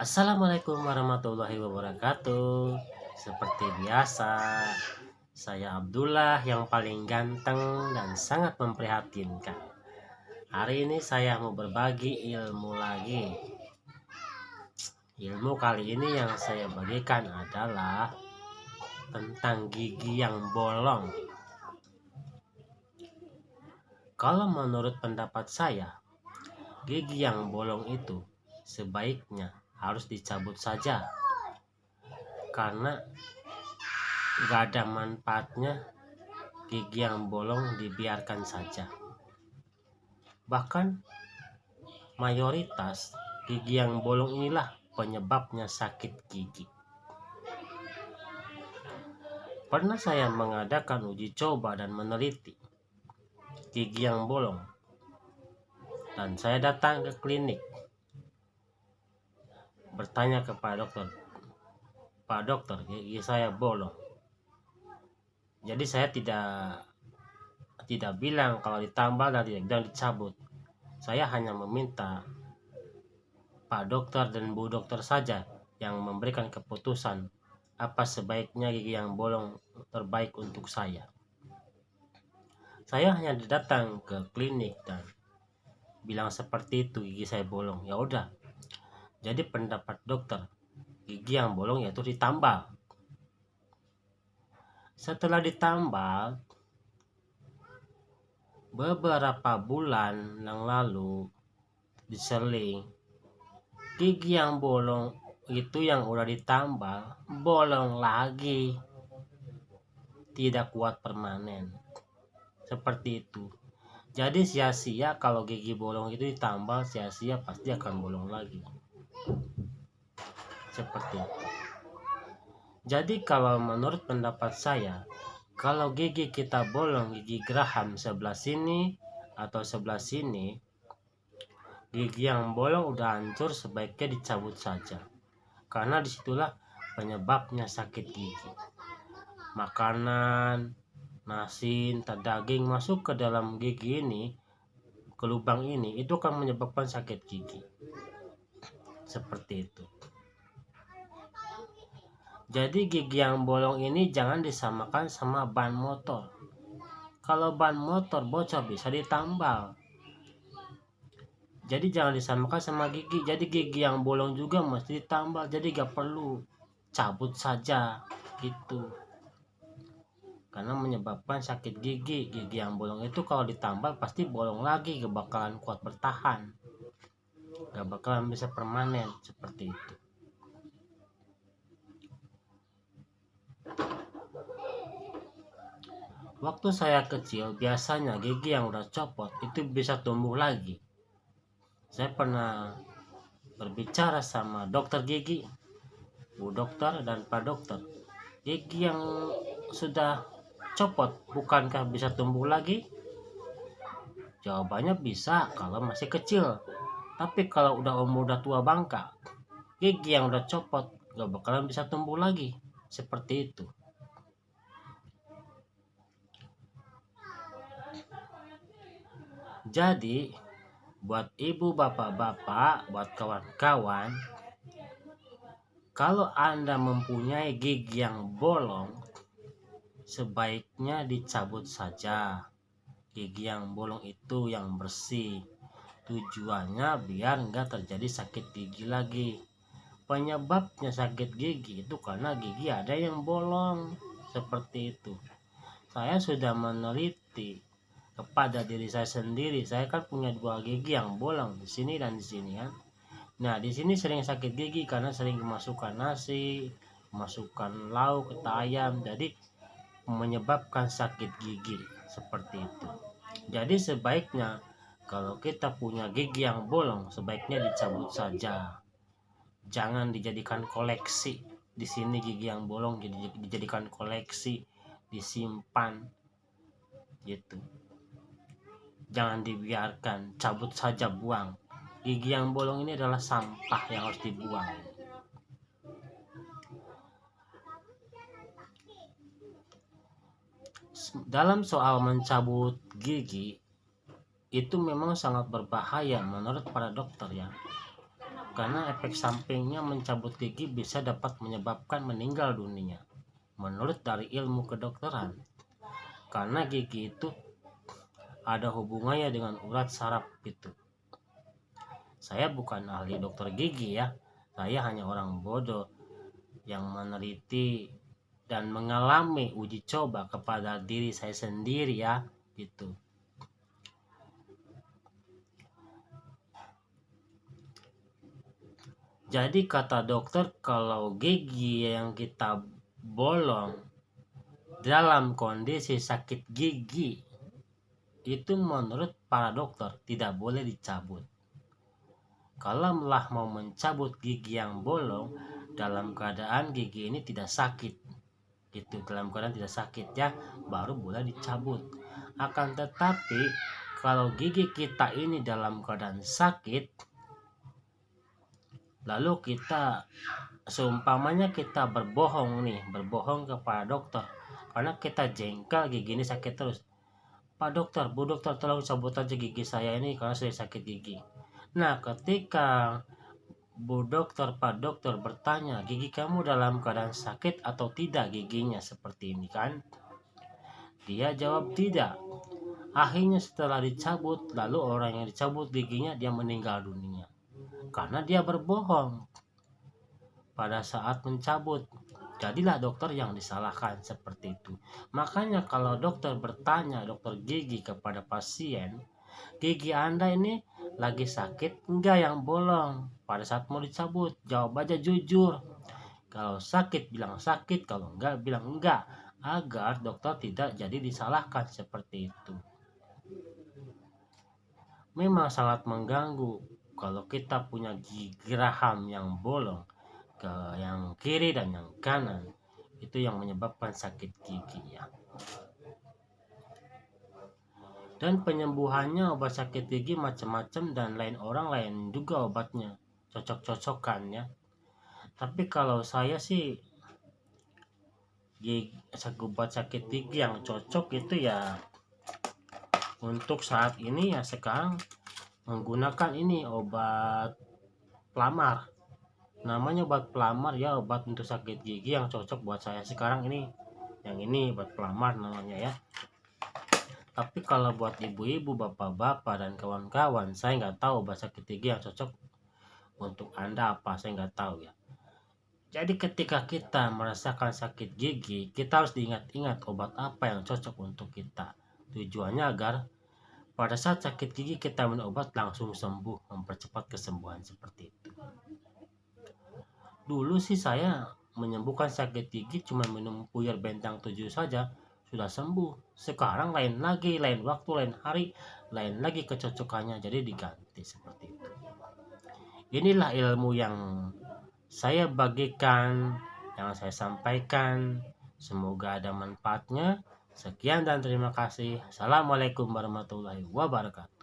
Assalamualaikum warahmatullahi wabarakatuh. Seperti biasa, saya Abdullah yang paling ganteng dan sangat memprihatinkan. Hari ini saya mau berbagi ilmu lagi. Ilmu kali ini yang saya bagikan adalah tentang gigi yang bolong. Kalau menurut pendapat saya, gigi yang bolong itu sebaiknya harus dicabut saja, karena gak ada manfaatnya gigi yang bolong dibiarkan saja. Bahkan mayoritas gigi yang bolong inilah penyebabnya sakit gigi. Pernah saya mengadakan uji coba dan meneliti gigi yang bolong, dan saya datang ke klinik bertanya kepada dokter, "Pak dokter, gigi saya bolong." Jadi saya tidak bilang kalau ditambal dan tidak bilang dicabut. Saya hanya meminta Pak dokter dan Bu dokter saja yang memberikan keputusan apa sebaiknya gigi yang bolong terbaik untuk saya. Saya hanya datang ke klinik dan bilang seperti itu, gigi saya bolong. Ya udah. Jadi pendapat dokter, gigi yang bolong yaitu ditambal. Setelah ditambal, beberapa bulan yang lalu diseling, gigi yang bolong itu yang udah ditambal bolong lagi, tidak kuat permanen, seperti itu. Jadi sia-sia kalau gigi bolong itu ditambal, sia-sia pasti akan bolong lagi, seperti itu. Jadi kalau menurut pendapat saya, kalau gigi kita bolong, gigi geraham sebelah sini atau sebelah sini, gigi yang bolong udah hancur, sebaiknya dicabut saja, karena disitulah penyebabnya sakit gigi. Makanan, nasi, entah daging masuk ke dalam gigi ini, ke lubang ini, itu akan menyebabkan sakit gigi, seperti itu. Jadi gigi yang bolong ini jangan disamakan sama ban motor. Kalau ban motor bocor bisa ditambal, jadi jangan disamakan sama gigi. Jadi gigi yang bolong juga mesti ditambal, jadi gak perlu, cabut saja gitu, karena menyebabkan sakit gigi. Gigi yang bolong itu kalau ditambal pasti bolong lagi, gak bakalan kuat bertahan, gak bakalan bisa permanen, seperti itu. Waktu saya kecil, biasanya gigi yang udah copot itu bisa tumbuh lagi. Saya pernah berbicara sama dokter gigi, Bu dokter dan Pak dokter, gigi yang sudah copot bukankah bisa tumbuh lagi? Jawabannya bisa kalau masih kecil, tapi kalau udah umur udah tua bangka, gigi yang udah copot gak bakalan bisa tumbuh lagi, seperti itu. Jadi buat ibu, bapak-bapak, buat kawan-kawan, kalau Anda mempunyai gigi yang bolong, sebaiknya dicabut saja gigi yang bolong itu, yang bersih. Tujuannya biar nggak terjadi sakit gigi lagi. Penyebabnya sakit gigi itu karena gigi ada yang bolong, seperti itu. Saya sudah meneliti kepada diri saya sendiri. Saya kan punya dua gigi yang bolong, di sini dan di sini kan. Nah, di sini sering sakit gigi karena sering kemasukan nasi, kemasukan lauk, ayam, jadi menyebabkan sakit gigi, seperti itu. Jadi sebaiknya kalau kita punya gigi yang bolong, sebaiknya dicabut saja. Jangan dijadikan koleksi. Di sini gigi yang bolong jadi dijadikan koleksi, disimpan gitu. Jangan dibiarkan, cabut saja, buang. Gigi yang bolong ini adalah sampah yang harus dibuang. Dalam soal mencabut gigi itu memang sangat berbahaya menurut para dokter ya. karena efek sampingnya mencabut gigi bisa dapat menyebabkan meninggal dunia menurut dari ilmu kedokteran, karena gigi itu ada hubungannya dengan urat saraf gitu. Saya bukan ahli dokter gigi ya, saya hanya orang bodoh yang meneliti dan mengalami uji coba kepada diri saya sendiri ya gitu. Jadi kata dokter, kalau gigi yang kita bolong dalam kondisi sakit gigi itu menurut para dokter tidak boleh dicabut. Kalau mau mencabut gigi yang bolong dalam keadaan gigi ini tidak sakit gitu, dalam keadaan tidak sakit ya, baru boleh dicabut. Akan tetapi kalau gigi kita ini dalam keadaan sakit, lalu kita seumpamanya kita berbohong kepada dokter karena kita jengkel gigi ini sakit terus. Pak dokter, Bu dokter, tolong cabut aja gigi saya ini karena saya sakit gigi. Nah, ketika Bu dokter, Pak dokter bertanya, gigi kamu dalam keadaan sakit atau tidak giginya seperti ini kan? Dia jawab tidak. Akhirnya setelah dicabut, lalu orang yang dicabut giginya dia meninggal dunia. Karena dia berbohong pada saat mencabut. Jadilah dokter yang disalahkan seperti itu. Makanya kalau dokter bertanya, dokter gigi kepada pasien, gigi Anda ini lagi sakit enggak yang bolong? Pada saat mau dicabut, jawab aja jujur. Kalau sakit bilang sakit, kalau enggak bilang enggak, agar dokter tidak jadi disalahkan seperti itu. Memang sangat mengganggu kalau kita punya gigi geraham yang bolong ke yang kiri dan yang kanan, itu yang menyebabkan sakit gigi ya. Dan penyembuhannya obat sakit gigi macam-macam dan lain orang lain juga obatnya, cocok-cocokan ya. Tapi kalau saya sih obat sakit gigi yang cocok itu ya untuk saat ini ya sekarang menggunakan ini obat pelamar. Namanya obat pelamar ya, obat untuk sakit gigi yang cocok buat saya sekarang ini. Yang ini obat pelamar namanya ya. Tapi kalau buat ibu-ibu, bapak-bapak dan kawan-kawan, saya nggak tahu obat sakit gigi yang cocok untuk Anda apa, saya nggak tahu ya. Jadi ketika kita merasakan sakit gigi, kita harus diingat-ingat obat apa yang cocok untuk kita. Tujuannya agar pada saat sakit gigi kita minum obat langsung sembuh, mempercepat kesembuhan seperti itu. Dulu sih saya menyembuhkan sakit gigi cuma minum puyir bentang 7 saja sudah sembuh. Sekarang lain lagi, lain waktu, lain hari, lain lagi kecocokannya, jadi diganti seperti itu. Inilah ilmu yang saya bagikan, yang saya sampaikan. Semoga ada manfaatnya. Sekian dan terima kasih. Assalamualaikum warahmatullahi wabarakatuh.